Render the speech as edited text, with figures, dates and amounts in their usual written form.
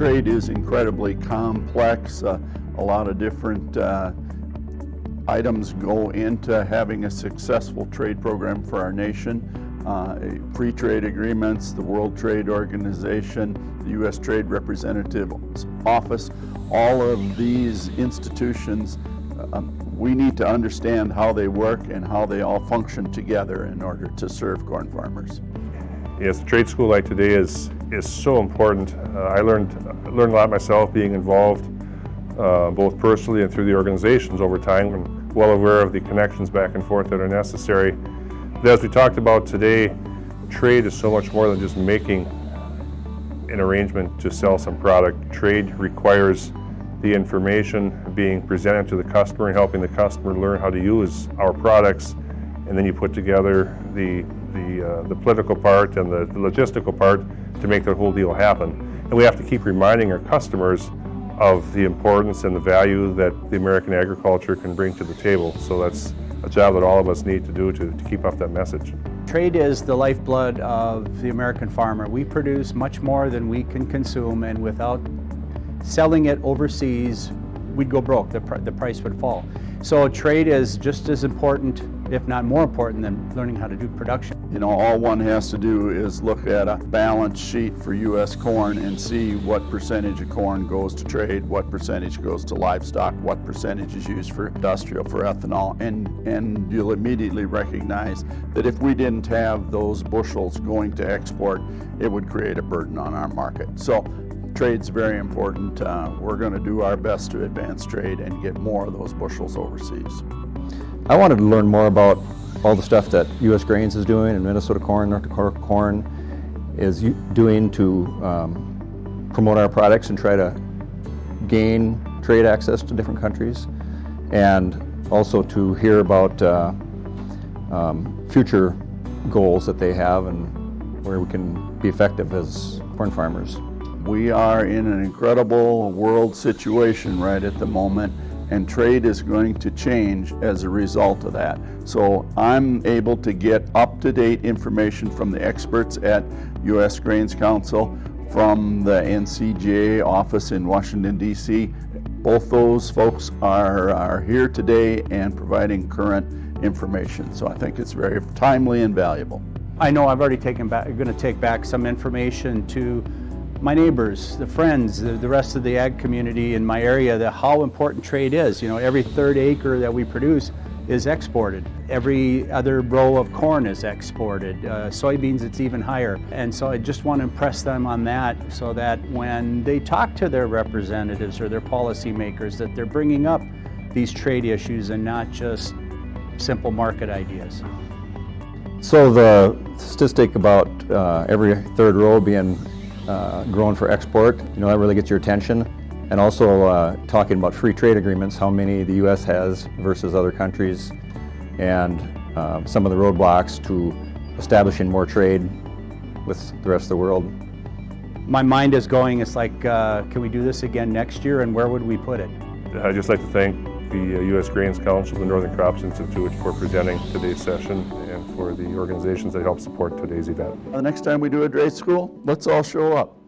trade is incredibly complex. A lot of different items go into having a successful trade program for our nation. Free trade agreements, the World Trade Organization, the U.S. Trade Representative's Office, all of these institutions, we need to understand how they work and how they all function together in order to serve corn farmers. Yes, the trade school like today is so important. I learned a lot myself being involved both personally and through the organizations over time, and well aware of the connections back and forth that are necessary. But as we talked about today, trade is so much more than just making an arrangement to sell some product. Trade requires the information being presented to the customer and helping the customer learn how to use our products, and then you put together the political part and the logistical part to make the whole deal happen. And we have to keep reminding our customers of the importance and the value that the American agriculture can bring to the table. So that's a job that all of us need to do to keep up that message. Trade is the lifeblood of the American farmer. We produce much more than we can consume, and without selling it overseas, we'd go broke. The price would fall. So trade is just as important, if not more important, than learning how to do production. You know, all one has to do is look at a balance sheet for U.S. corn and see what percentage of corn goes to trade, what percentage goes to livestock, what percentage is used for industrial, for ethanol, and you'll immediately recognize that if we didn't have those bushels going to export, it would create a burden on our market. So trade's very important. We're going to do our best to advance trade and get more of those bushels overseas. I wanted to learn more about all the stuff that U.S. Grains is doing and Minnesota Corn, North Dakota Corn is doing to promote our products and try to gain trade access to different countries, and also to hear about future goals that they have and where we can be effective as corn farmers. We are in an incredible world situation right at the moment, and trade is going to change as a result of that. So I'm able to get up-to-date information from the experts at U.S. Grains Council, from the NCGA office in Washington, D.C. Both those folks are here today and providing current information. So I think it's very timely and valuable. I know I've already going to take back some information to my neighbors, the friends, the rest of the ag community in my area, how important trade is. You know, every third acre that we produce is exported. Every other row of corn is exported. Soybeans, it's even higher. And so I just want to impress them on that, so that when they talk to their representatives or their policymakers, that they're bringing up these trade issues and not just simple market ideas. So the statistic about every third row being grown for export, you know, that really gets your attention. And also talking about free trade agreements, how many the U.S. has versus other countries, and some of the roadblocks to establishing more trade with the rest of the world. My mind is going, it's like, can we do this again next year, and where would we put it? I'd just like to thank the U.S. Grains Council, the Northern Crops Institute, for presenting today's session, and for the organizations that help support today's event. The next time we do a trade school, let's all show up.